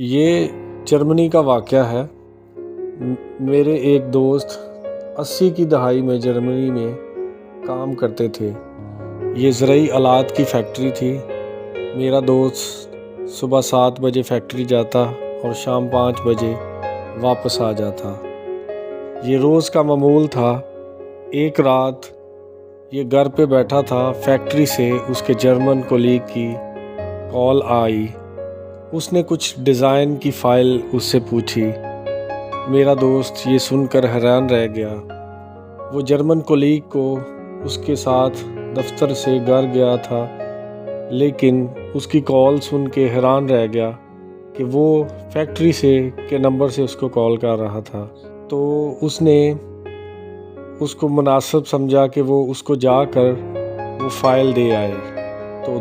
یہ جرمنی کا واقعہ ہے۔ میرے ایک دوست 80 کی دہائی میں جرمنی میں کام کرتے تھے۔ یہ زرعی آلات کی فیکٹری تھی۔ میرا دوست صبح 7 بجے فیکٹری جاتا اور شام 5 بجے واپس آ جاتا۔ یہ روز کا معمول تھا۔ ایک رات یہ گھر پہ بیٹھا تھا، فیکٹری سے اس کے جرمن کولیگ کی کال آئی۔ اس نے کچھ ڈیزائن کی فائل اس سے پوچھی۔ میرا دوست یہ سن کر حیران رہ گیا۔ وہ جرمن کولیگ کو اس کے ساتھ دفتر سے گھر گیا تھا، لیکن اس کی کال سن کے حیران رہ گیا کہ وہ فیکٹری سے کے نمبر سے اس کو کال کر رہا تھا۔ تو اس نے اس کو مناسب سمجھا کہ وہ اس کو جا کر وہ فائل دے آئے۔ تو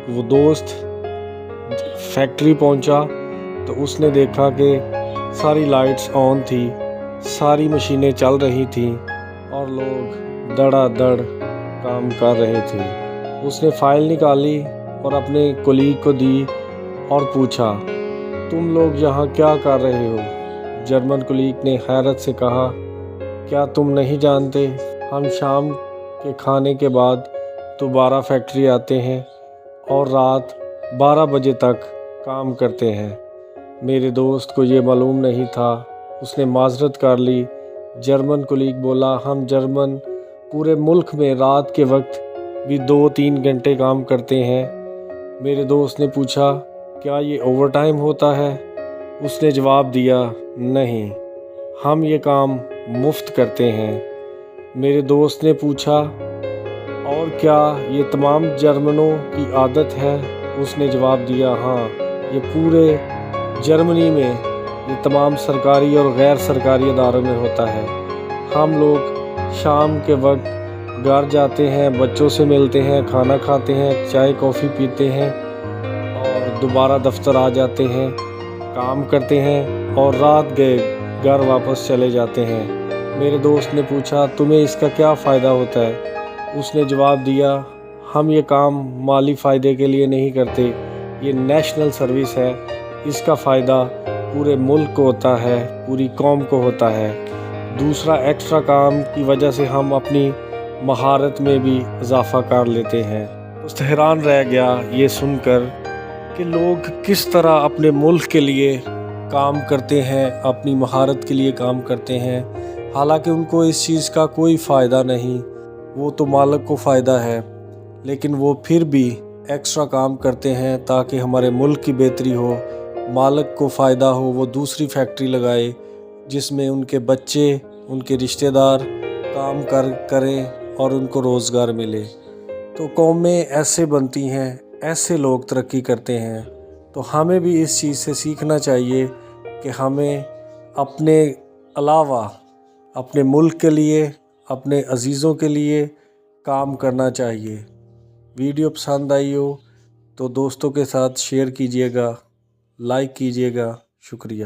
وہ دوست فیکٹری پہنچا تو اس نے دیکھا کہ ساری لائٹس آن تھی، ساری مشینیں چل رہی تھیں اور لوگ دڑا دڑ کام کر رہے تھے۔ اس نے فائل نکالی اور اپنے کولیگ کو دی اور پوچھا، تم لوگ یہاں کیا کر رہے ہو؟ جرمن کولیگ نے حیرت سے کہا، کیا تم نہیں جانتے ہم شام کے کھانے کے بعد دوبارہ فیکٹری آتے ہیں اور رات 12 بجے تک کام کرتے ہیں؟ میرے دوست کو یہ معلوم نہیں تھا۔ اس نے معذرت کر لی۔ جرمن کولیگ بولا، ہم جرمن پورے ملک میں رات کے وقت بھی 2-3 گھنٹے کام کرتے ہیں۔ میرے دوست نے پوچھا، کیا یہ اوور ٹائم ہوتا ہے؟ اس نے جواب دیا، نہیں، ہم یہ کام مفت کرتے ہیں۔ میرے دوست نے پوچھا، اور کیا یہ تمام جرمنوں کی عادت ہے؟ اس نے جواب دیا، ہاں، یہ پورے جرمنی میں یہ تمام سرکاری اور غیر سرکاری اداروں میں ہوتا ہے۔ ہم لوگ شام کے وقت گھر جاتے ہیں، بچوں سے ملتے ہیں، کھانا کھاتے ہیں، چائے کافی پیتے ہیں اور دوبارہ دفتر آ جاتے ہیں، کام کرتے ہیں اور رات گئے گھر واپس چلے جاتے ہیں۔ میرے دوست نے پوچھا، تمہیں اس کا کیا فائدہ ہوتا ہے؟ اس نے جواب دیا، ہم یہ کام مالی فائدے کے لیے نہیں کرتے، یہ نیشنل سروس ہے۔ اس کا فائدہ پورے ملک کو ہوتا ہے، پوری قوم کو ہوتا ہے۔ دوسرا، ایکسٹرا کام کی وجہ سے ہم اپنی مہارت میں بھی اضافہ کر لیتے ہیں۔ دوست حیران رہ گیا یہ سن کر کہ لوگ کس طرح اپنے ملک کے لیے کام کرتے ہیں، اپنی مہارت کے لیے کام کرتے ہیں، حالانکہ ان کو اس چیز کا کوئی فائدہ نہیں، وہ تو مالک کو فائدہ ہے، لیکن وہ پھر بھی ایکسٹرا کام کرتے ہیں تاکہ ہمارے ملک کی بہتری ہو، مالک کو فائدہ ہو، وہ دوسری فیکٹری لگائے جس میں ان کے بچے، ان کے رشتہ دار کام کریں اور ان کو روزگار ملے۔ تو قومیں ایسے بنتی ہیں، ایسے لوگ ترقی کرتے ہیں۔ تو ہمیں بھی اس چیز سے سیکھنا چاہیے کہ ہمیں اپنے علاوہ اپنے ملک کے لیے، اپنے عزیزوں کے لیے کام کرنا چاہیے۔ ویڈیو پسند آئی ہو تو دوستوں کے ساتھ شیئر کیجیے گا، لائک کیجیے گا۔ شکریہ۔